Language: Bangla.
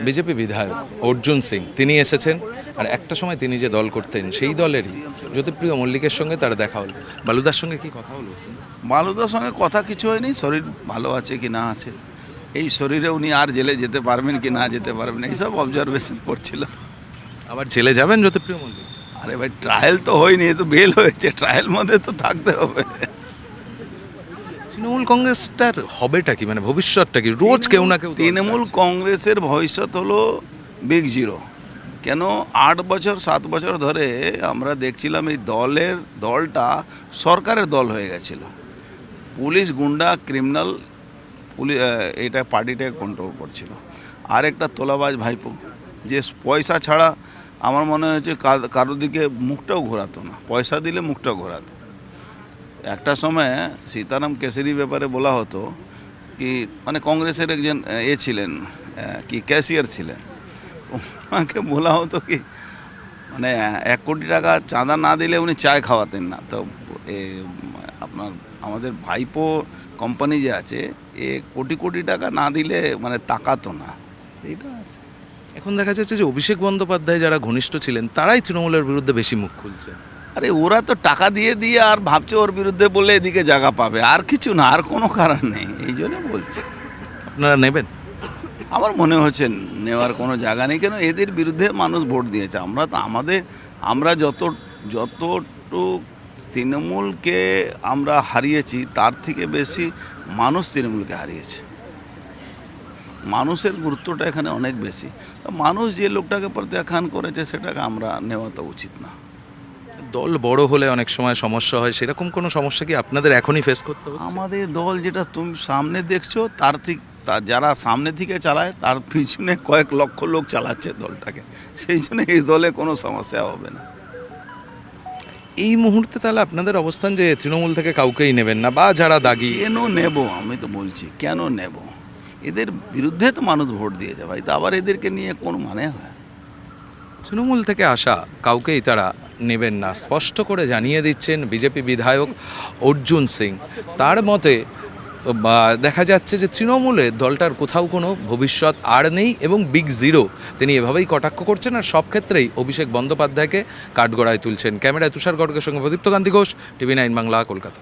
বিজেপি বিধায়ক অর্জুন সিং তিনি এসেছেন, আর একটা সময় তিনি যে দল করতেন সেই দলেরই জ্যোতিপ্রিয় মল্লিকের সঙ্গে তার দেখা হলো। বালুদার সঙ্গে কি কথা হলো? মালুদার সঙ্গে কথা কিছু হয়নি, শরীর ভালো আছে কি না আছে, এই শরীরে উনি আর জেলে যেতে পারবেন কি না যেতে পারবেন এইসব অবজারভেশন করছিল। আবার জেলে যাবেন জ্যোতিপ্রিয় মল্লিক? আরে ভাই, ট্রায়াল তো হয়নি, তো বেল হয়েছে, ট্রায়াল মধ্যে তো থাকতে হবে। তৃণমূল কংগ্রেসটার হবেটা কি, মানে ভবিষ্যৎটা কি? রোজ কেউ না কেউ তৃণমূল কংগ্রেসের ভবিষ্যৎ হলো বিগ জিরো। কেন 8 বছর 7 বছর ধরে আমরা দেখছিলাম এই দলটা সরকারের দল হয়ে গেছিল। পুলিশ গুন্ডা ক্রিমিনাল এটা পার্টিটাকে কন্ট্রোল করছিল। আর একটা তোলাবাজ ভাইপো যে পয়সা ছাড়া আমার মনে হয়েছে কারোর দিকে মুখটাও ঘোরাতো না, পয়সা দিলে মুখটাও ঘোরাতো। একটা সময় সীতারাম কেশরী ব্যাপারে বলা হতো কি, মানে কংগ্রেসের একজন ছিলেন কি ক্যাশিয়ার ছিলেন, ওনাকে বলা হতো কি মানে 1 কোটি টাকা চাঁদা না দিলে উনি চায় খাওয়াতেন না। তো আপনার আমাদের ভাইপো কোম্পানি যে আছে কোটি কোটি টাকা না দিলে মানে তাকাতো না, এইটা আছে। এখন দেখা যাচ্ছে যে অভিষেক বন্দ্যোপাধ্যায় যারা ঘনিষ্ঠ ছিলেন তারাই তৃণমূলের বিরুদ্ধে বেশি মুখ খুলছে। আরে ওরা তো টাকা দিয়ে আর ভাবছে ওর বিরুদ্ধে বলে এদিকে জায়গা পাবে, আর কিছু না, আর কোনো কারণ নেই, এই জন্য বলছি। আপনারা নেবেন? আমার মনে হচ্ছে নেওয়ার কোনো জায়গা নেই, কেন এদের বিরুদ্ধে মানুষ ভোট দিয়েছে। আমরা যতটুকু তৃণমূলকে আমরা হারিয়েছি তার থেকে বেশি মানুষ তৃণমূলকে হারিয়েছে। মানুষের গুরুত্বটা এখানে অনেক বেশি। মানুষ যে লোকটাকে প্রত্যাখ্যান করেছে সেটাকে আমরা নেওয়া তো উচিত না। দল বড় হলে অনেক সময় সমস্যা হয়, সেরকম কোনো সমস্যা কি আপনাদের এখনই ফেস করতে হবে? আমাদের দল যেটা তুমি সামনে দেখছো তার যারা সামনে থেকে চালায় তার পিছনে কয়েক লক্ষ লোক চালাচ্ছে দলটাকে, সেই জন্য এই দলে কোনো সমস্যা হবে না। এই মুহূর্তে তাহলে আপনাদের অবস্থান যে তৃণমূল থেকে কাউকেই নেবেন না, বা যারা দাগি? কেন নেব, আমি তো বলছি কেন নেব, এদের বিরুদ্ধে তো মানুষ ভোট দিয়ে যাবে, তো আবার এদেরকে নিয়ে কোনো মানে হয়? তৃণমূল থেকে আসা কাউকেই তারা নেবেন না, স্পষ্ট করে জানিয়ে দিচ্ছেন বিজেপি বিধায়ক অর্জুন সিং। তার মতে দেখা যাচ্ছে যে তৃণমূলের দলটার কোথাও কোনো ভবিষ্যৎ আর নেই এবং বিগ জিরো তিনি এভাবেই কটাক্ষ করছেন, আর সব ক্ষেত্রেই অভিষেক বন্দ্যোপাধ্যায়কে কাঠগড়ায় তুলছেন। ক্যামেরায় তুষার গড়কের সঙ্গে প্রদীপ্ত কান্তি ঘোষ, TV9 বাংলা, কলকাতা।